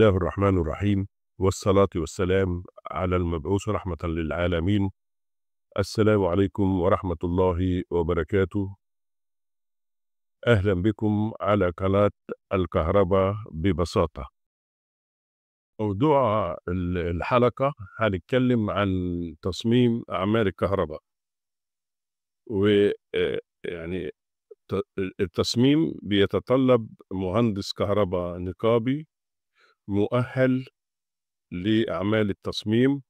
الله الرحمن الرحيم، والصلاة والسلام على المبعوث رحمة للعالمين. السلام عليكم ورحمة الله وبركاته. أهلا بكم على قناة الكهرباء ببساطة. موضوع الحلقة هنتكلم عن تصميم أعمال الكهرباء، ويعني التصميم بيتطلب مهندس كهرباء نقابي مؤهل لأعمال التصميم،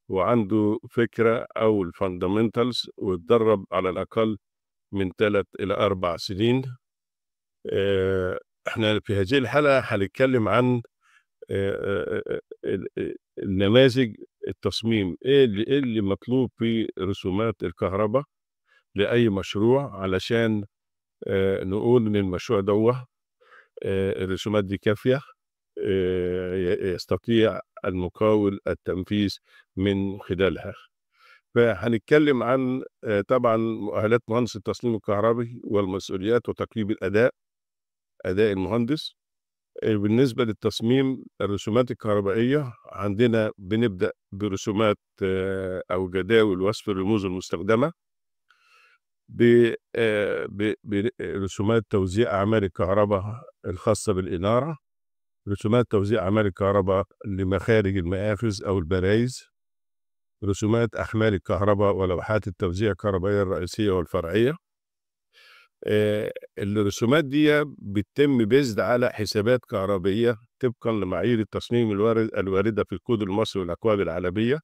وعنده فكرة أو الفاندامنتالز، واتدرب على الأقل من 3 إلى 4 سنين. احنا في هذه الحلقة هنتكلم عن النماذج التصميم، إيه اللي مطلوب في رسومات الكهرباء لأي مشروع، علشان نقول إن المشروع ده الرسومات دي كافية يستطيع المقاول التنفيذ من خلالها. فهنتكلم عن طبعا مؤهلات مهندس التصميم الكهربي والمسؤوليات وتقييم أداء المهندس. بالنسبة للتصميم الرسومات الكهربائية، عندنا بنبدأ برسومات أو جداول وصف الرموز المستخدمة، برسومات توزيع أعمال الكهرباء الخاصة بالإنارة، رسومات توزيع أعمال الكهرباء لمخارج المآخذ أو البرايز، رسومات أحمال الكهرباء ولوحات التوزيع الكهربائية الرئيسية والفرعية. الرسومات دي بتتم بيزد على حسابات كهربائية طبقا لمعايير التصميم الواردة في الكود المصري والأكواد العالمية،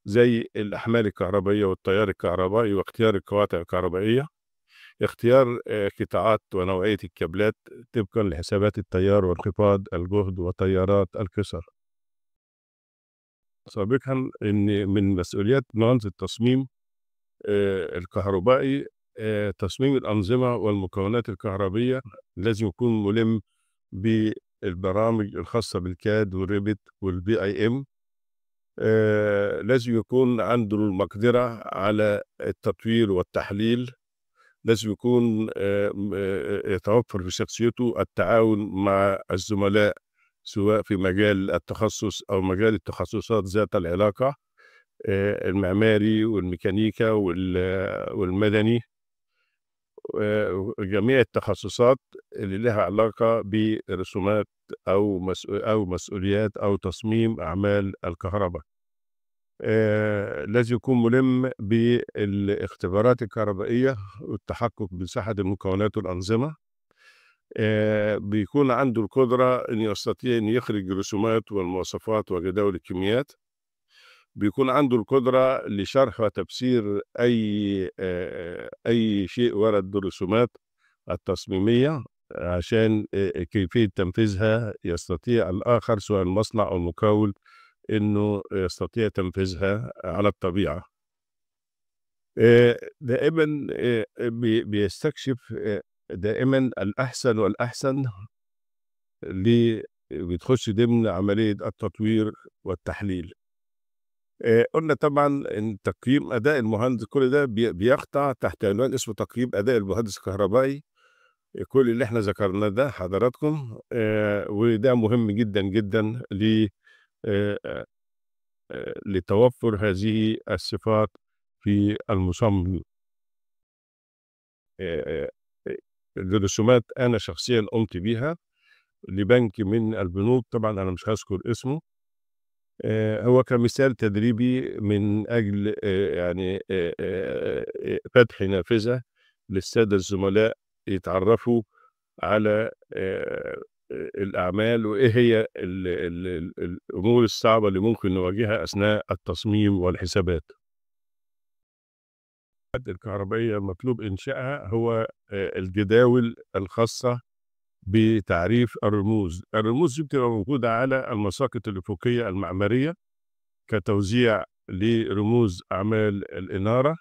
زي الأحمال الكهربائية والتيار الكهربائي، واختيار القواطع الكهربائية، اختيار قطاعات ونوعية الكابلات طبقا لحسابات التيار وانخفاض الجهد وتيارات الكسر. سابقا ان من مسؤوليات مهندس التصميم الكهربائي تصميم الأنظمة والمكونات الكهربية. لازم يكون ملم بالبرامج الخاصة بالكاد والريبت والبي اي ام. لازم يكون عنده المقدرة على التطوير والتحليل. لازم يكون يتوفر في شخصيته التعاون مع الزملاء، سواء في مجال التخصص أو مجال التخصصات ذات العلاقة، المعماري والميكانيكا والمدني، جميع التخصصات اللي لها علاقة برسومات أو مسؤوليات أو تصميم أعمال الكهرباء. لازم يكون ملم بالاختبارات الكهربائية والتحقق بصحة المكونات والأنظمة. بيكون عنده القدرة أن يستطيع أن يخرج الرسومات والمواصفات وجداول الكميات. بيكون عنده القدرة لشرح وتفسير أي شيء ورد بالرسومات التصميمية، عشان كيفية تنفيذها يستطيع الآخر سواء المصنع أو المقاول إنه يستطيع تنفيذها على الطبيعة. دائما بيستكشف دائما الأحسن والأحسن اللي بتخش ضمن عملية التطوير والتحليل. قلنا طبعا ان تقييم اداء المهندس، كل ده بيخضع تحت عنوان اسمه تقييم اداء المهندس الكهربائي. كل اللي احنا ذكرناه ده حضراتكم، وده مهم جدا جدا لتوفر هذه الصفات في المصمم. الرسومات انا شخصيا قمت بيها لبنك من البنوك، طبعا انا مش هذكر اسمه. هو كمثال تدريبي من أجل يعني فتح نافذة للسادة الزملاء يتعرفوا على الأعمال، وإيه هي الأمور الصعبة اللي ممكن نواجهها أثناء التصميم والحسابات. الكهربائية المطلوب إنشائها هو الجداول الخاصة بتعريف الرموز. الرموز دي بتبقى موجودة على المساقط الأفقية المعمارية كتوزيع لرموز أعمال الإنارة،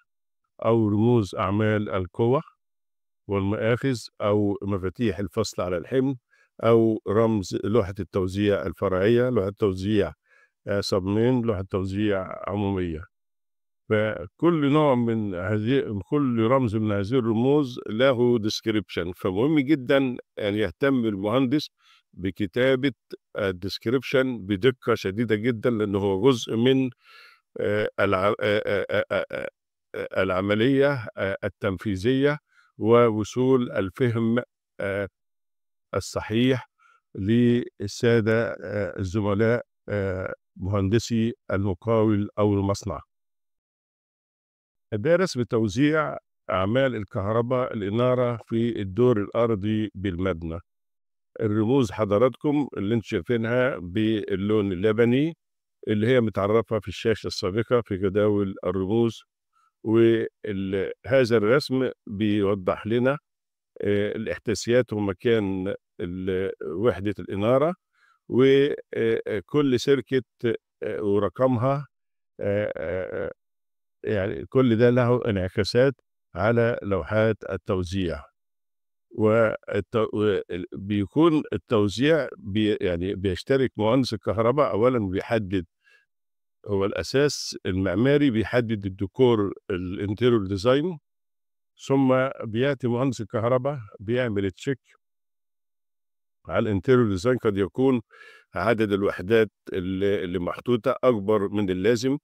أو رموز أعمال القوة والمآخذ، أو مفاتيح الفصل على الحمل، أو رمز لوحة التوزيع الفرعية، لوحة توزيع صبنين، لوحة توزيع عمومية. فكل نوع من هذه، كل رمز من هذه الرموز له ديسكريبشن. فمهم جدا أن يهتم المهندس بكتابة الديسكريبشن بدقة شديدة جدا، لأنه هو جزء من العملية التنفيذية ووصول الفهم الصحيح للسادة الزملاء مهندسي المقاول أو المصنع. درس بتوزيع أعمال الكهرباء الإنارة في الدور الأرضي بالمبنى. الرموز حضراتكم اللي انتم شايفينها باللون اللبني اللي هي متعرفة في الشاشة السابقة في جداول الرموز، وهذا الرسم بيوضح لنا الاحداثيات ومكان وحدة الإنارة وكل سيركت ورقمها. يعني كل ده له انعكاسات على لوحات التوزيع، وبيكون التوزيع يعني بيشترك مهندس الكهرباء. أولا بيحدد، هو الأساس المعماري بيحدد الديكور الانتيريور ديزاين، ثم بيأتي مهندس الكهرباء بيعمل تشيك على الانتيريور ديزاين. قد يكون عدد الوحدات اللي محطوطة أكبر من اللازم،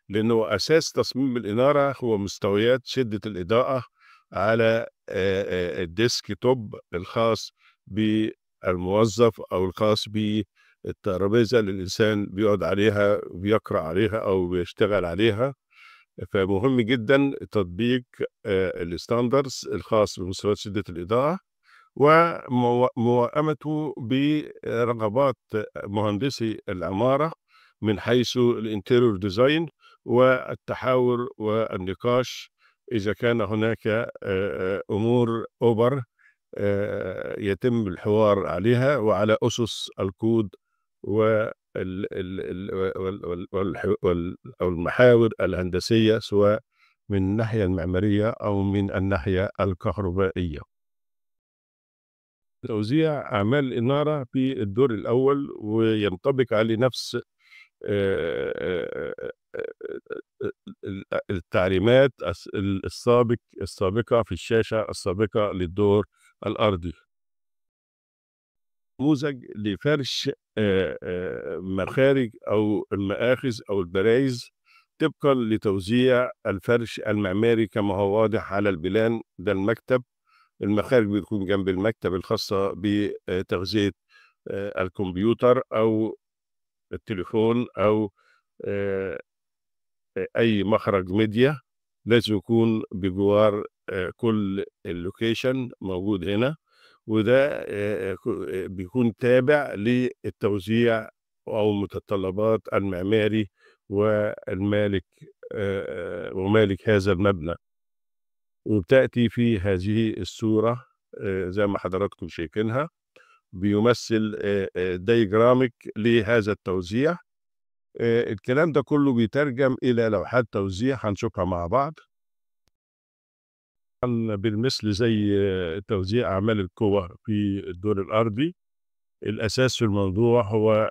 لأنه أساس تصميم الإنارة هو مستويات شدة الإضاءة على الديسك توب الخاص بالموظف أو الخاص بالترابيزة اللي الإنسان بيقعد عليها بيقرأ عليها أو بيشتغل عليها. فمهم جدا تطبيق الستاندرز الخاص بمستويات شدة الإضاءة وموائمته برغبات مهندسي العمارة من حيث الانتيريور ديزاين، والتحاور والنقاش إذا كان هناك أمور أوبر يتم الحوار عليها وعلى أسس الكود والمحاور الهندسية، سواء من الناحية المعمارية أو من الناحية الكهربائية. توزيع أعمال الإنارة في الدور الأول وينطبق عليه نفس التعليمات السابقة في الشاشة السابقة للدور الأرضي. نموذج لفرش مخارج أو المآخذ أو البرايز طبقا لتوزيع الفرش المعماري كما هو واضح على البلان. ده المكتب، المخارج بتكون جنب المكتب الخاصة بتغذية الكمبيوتر أو التليفون أو أي مخرج ميديا، لازم يكون بجوار كل اللوكيشن موجود هنا، وده بيكون تابع للتوزيع أو متطلبات المعماري والمالك ومالك هذا المبنى. وبتأتي في هذه الصورة زي ما حضراتكم شايفينها، بيمثل دايجرامك لهذا التوزيع. الكلام ده كله بيترجم إلى لوحات توزيع هنشوفها مع بعض. بالمثل زي توزيع أعمال القوى في الدور الأرضي، الأساس في الموضوع هو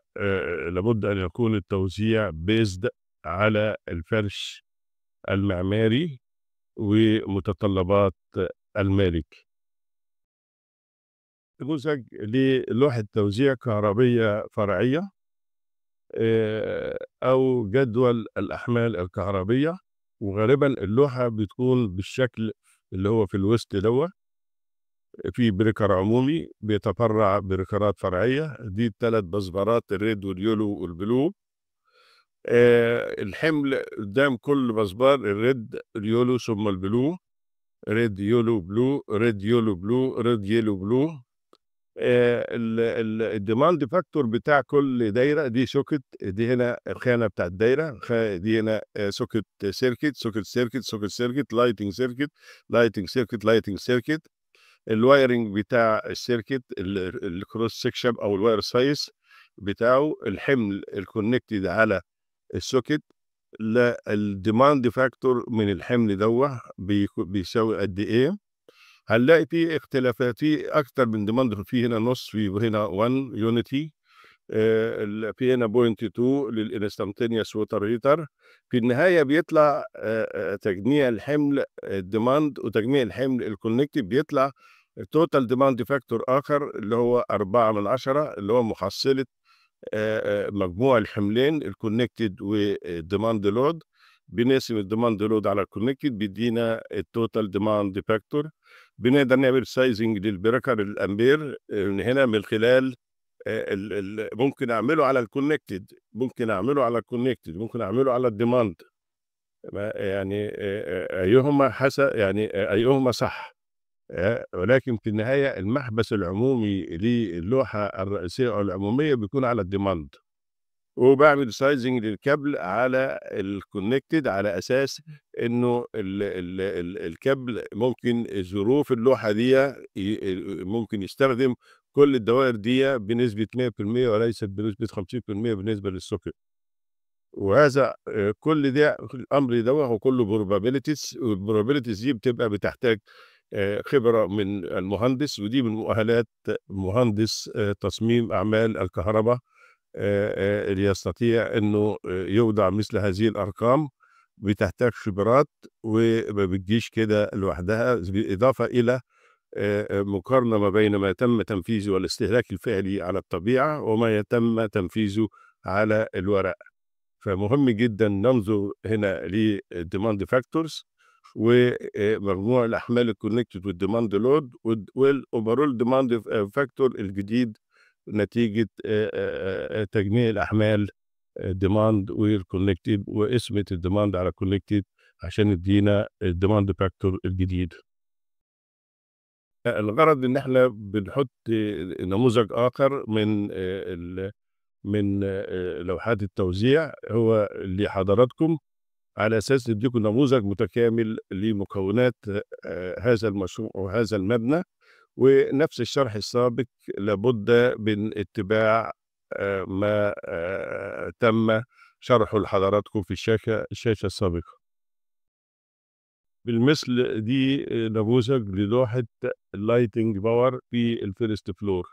لابد أن يكون التوزيع بيزد على الفرش المعماري ومتطلبات المالك. نموذج للوحة توزيع كهربية فرعية أو جدول الأحمال الكهربية، وغالبا اللوحة بتكون بالشكل اللي هو في الوسط دوت. في بريكر عمومي بيتفرع بريكرات فرعية، دي الثلاث بزبرات الريد واليولو والبلو. الحمل قدام كل بزبار الريد اليولو ثم البلو، ريد يولو بلو ريد يولو بلو ريد يولو بلو. الديماند فاكتور بتاع كل دايره دي سوكت، دي هنا الخانه بتاع الدايره، دي هنا سوكت سيركت سوكت سيركت سوكت سيركت لايتنج سيركت لايتنج سيركت لايتنج سيركت. الوايرنج بتاع السيركت الكروس سكشن او الواير سايز بتاعه، الحمل الكونكتد على السوكت، لا الديماند فاكتور من الحمل دوت بيساوي قد ايه. هنلاقي في اختلافات في اكتر من ديماند، في هنا نص، في هنا 1 يونيتي، في هنا 0.2 للانستنتينيوس ووتر هيتر. في النهايه بيطلع تجميع الحمل الديماند وتجميع الحمل الكونكتيف بيطلع التوتال ديماند فاكتور آخر اللي هو 4/10، اللي هو محصلة مجموع الحملين الكونكتد والديماند لود. بنقسم الديماند لود على الكونكتد بيدينا التوتال ديماند فاكتور. بنقدر نعمل سايزنج للبريكر الامبير من هنا من خلال ممكن اعمله على الكونكتد، ممكن اعمله على الكونكتد، ممكن اعمله على الديماند. يعني ايهما حسب، يعني ايهما صح. ولكن في النهايه المحبس العمومي للوحه الرئيسيه او العموميه بيكون على الديماند. وبعمل سايزنج للكابل على الكونكتد على اساس انه الكابل ممكن ظروف اللوحه دي ممكن يستخدم كل الدوائر دي بنسبه 100% وليست بنسبه 50% بالنسبه للسوكت. وهذا كل ده الامر ده هو كله بروبابيلتيز، والبروبابيلتيز دي بتبقى بتحتاج خبره من المهندس، ودي من مؤهلات مهندس تصميم اعمال الكهرباء اللي يستطيع انه يوضع مثل هذه الارقام. بتحتاج خبرات وما بتجيش كده لوحدها، بالاضافه الى مقارنه ما بين ما تم تنفيذه والاستهلاك الفعلي على الطبيعه وما يتم تنفيذه على الورق. فمهم جدا ننظر هنا للديماند فاكتورز ومجموع الاحمال الكونكتد والديماند لود والاوفرول ديماند فاكتور الجديد نتيجه تجميع الاحمال الديماند والكونكتد وقسمه الديماند على الكونكتد عشان يدينا الديماند فاكتور الجديد. الغرض ان احنا بنحط نموذج اخر من لوحات التوزيع هو لحضراتكم على اساس نديكم نموذج متكامل لمكونات هذا المشروع وهذا المبنى. ونفس الشرح السابق لابد من اتباع ما تم شرحه لحضراتكم في الشاشة السابقة. بالمثل دي نموذج للوحة اللايتنج باور في الفيرست فلور.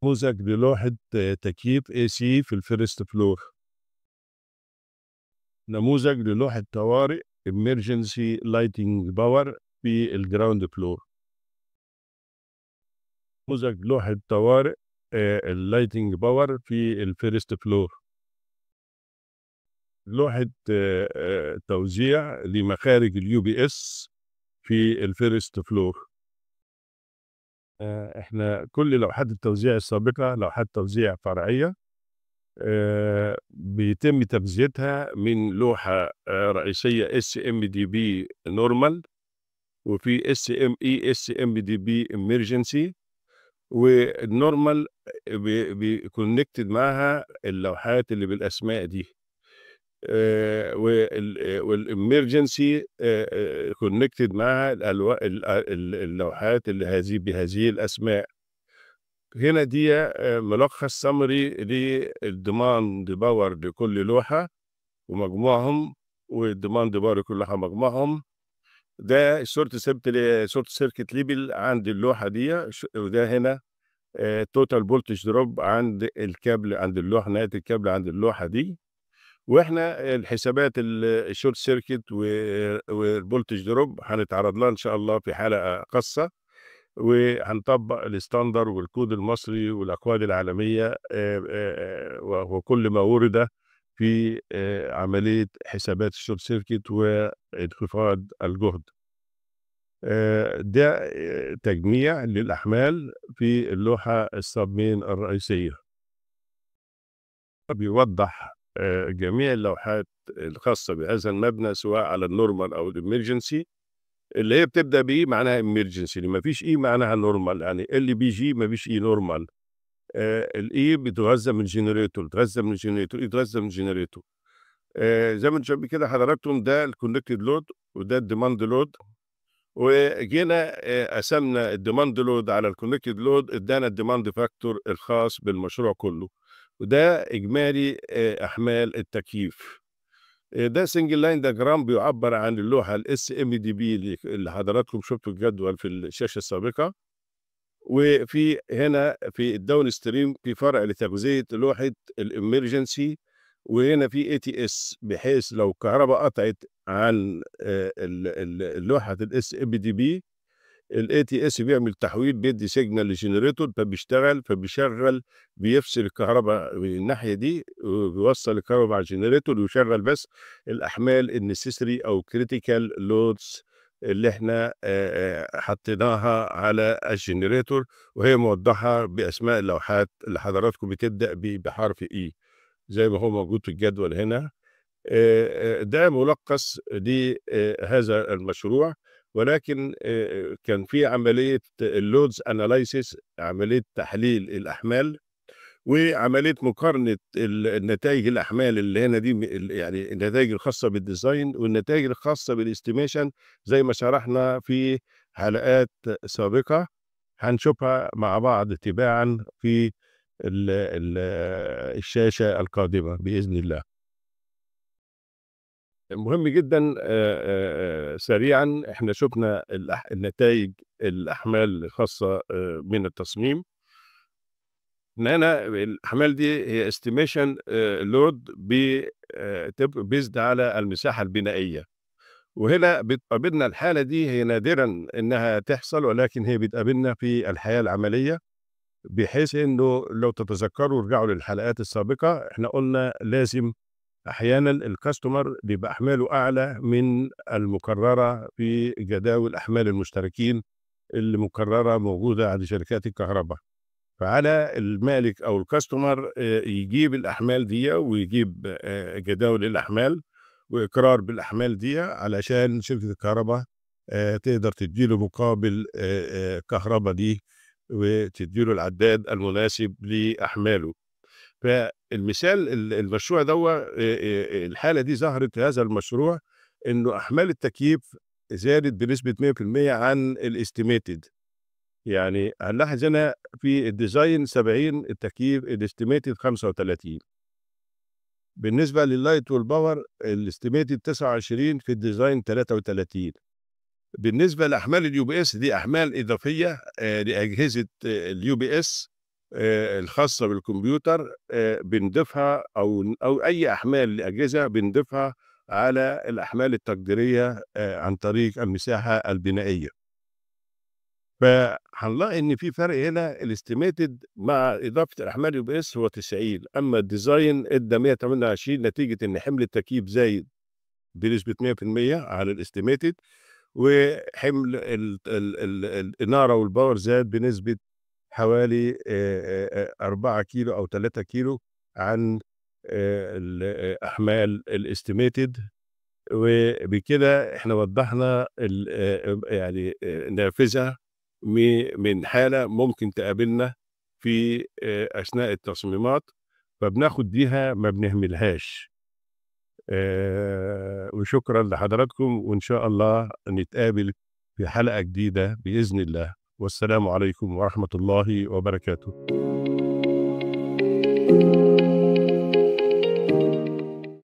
نموذج للوحة تكييف AC في الفيرست فلور. نموذج للوحة طوارئ emergency lighting power في الجراوند فلور. نموذج لوحة طوارئ اللايتنج باور في الفيرست فلور. لوحة توزيع لمخارج UPS في الفيرست فلور. احنا كل لوحات التوزيع السابقة لوحات توزيع فرعية بيتم تفزيتها من لوحة رئيسية SMDB نورمال، وفي SME SMDB emergency، والنورمال بيكونكتد معها اللوحات اللي بالاسماء دي، والامرجنسي كونكتد معها اللوحات اللي بهذه الاسماء. هنا دي ملخص سمري للديماند باور لكل لوحه ومجموعهم، والديماند باور لكل لوحه مجموعهم. ده الشورت سيركت ليبل عند اللوحه دي، وده هنا توتال فولتج دروب عند الكابل عند اللوحه، نهايه الكابل عند اللوحه دي. واحنا الحسابات الشورت سيركت والفولتج دروب هنتعرض لها ان شاء الله في حلقه خاصه، وهنطبق الستاندر والكود المصري والاكواد العالميه وكل ما ورد في عمليه حسابات الشورت سيركت وانخفاض الجهد. ده تجميع للأحمال في اللوحة السبمين الرئيسية. بيوضح جميع اللوحات الخاصة بهذا المبنى سواء على النورمال أو الإمرجنسي. اللي هي بتبدأ بإيه معناها إمرجنسي، اللي ما فيش إيه معناها نورمال، يعني اللي بيجي ما فيش إيه نورمال. الإيه بتغذى من جنريتور، بتغذى من جنريتور، يتغذى من جنريتور. زي ما انتم كده حضراتكم، ده الكونكتد لود وده الديماند لود. وجينا قسمنا الديماند لود على الكونكتد لود، ادانا الديماند فاكتور الخاص بالمشروع كله، وده اجمالي احمال التكييف. ده سنجل لاين دياجرام بيعبر عن اللوحه SMDB اللي حضراتكم شفتوا الجدول في الشاشه السابقه. وفي هنا في الداون ستريم في فرع لتغذيه لوحه الامرجنسي، وهنا في ATS بحيث لو الكهرباء قطعت عن لوحه SMDB الATS بيعمل تحويل، بيدّي signal لgenerator فبيشتغل، بيفصل الكهربا من الناحية دي وبيوصّل الكهربا على الgenerator ويشغّل بس الأحمال الnecessary أو critical loads اللي إحنا حطيناها على الgenerator، وهي موضّحة بأسماء اللوحات اللي حضراتكم بتبدأ بحرف E زي ما هو موجود في الجدول هنا. ده ملخص لهذا المشروع، ولكن كان في عملية الloads analysis، عملية تحليل الأحمال، وعملية مقارنة النتائج الأحمال اللي هنا دي يعني النتائج الخاصة بالdesign والنتائج الخاصة بالاestimation زي ما شرحنا في حلقات سابقة، هنشوفها مع بعض تباعًا في ال ال الشاشة القادمة بإذن الله. مهم جدًا، سريعًا إحنا شُفنا النتايج الأحمال الخاصة من التصميم. إن أنا الأحمال دي هي estimation load based على المساحة البنائية، وهنا بتقابلنا الحالة دي، هي نادرًا إنها تحصل، ولكن هي بتقابلنا في الحياة العملية، بحيث إنه لو تتذكروا ارجعوا للحلقات السابقة، إحنا قُلنا لازم أحيانًا الcustomer بيبقى أحماله أعلى من المقررة في جداول أحمال المشتركين اللي مقررة موجودة عند شركات الكهربا، فعلى المالك أو الcustomer يجيب الأحمال ديّة ويجيب جداول الأحمال وإقرار بالأحمال ديّة علشان شركة الكهربا تقدر تدّي له مقابل الكهربا دي، وتدّي له العداد المناسب لأحماله. فالمثال المشروع دوّة الحالة دي ظهرت في هذا المشروع إنه أحمال التكييف زادت بنسبة 100% عن الestimated. يعني هنلاحظ هنا في الdesign 70، التكييف الestimated 35. بالنسبة للlight والpower الestimated 29، في الdesign 33. بالنسبة لأحمال الUPS دي أحمال إضافية لأجهزة الUPS الخاصة بالكمبيوتر، بنضيفها أو أي أحمال لأجهزة بنضيفها على الأحمال التقديرية عن طريق المساحة البنائية. فهنلاقي إن في فرق هنا، الestimated مع إضافة الأحمال UPS هو 90، أما الdesign إدّى 128 نتيجة إن حمل التكييف زايد بنسبة 100% على الestimated، وحمل الإنارة والباور زاد بنسبة حوالي 4 كيلو أو 3 كيلو عن الأحمال الestimated. وبكده إحنا وضّحنا يعني نافذة من حالة ممكن تقابلنا في أثناء التصميمات، فبناخد بيها ما بنهملهاش. وشكرًا لحضراتكم، وإن شاء الله نتقابل في حلقة جديدة بإذن الله، والسلام عليكم ورحمة الله وبركاته.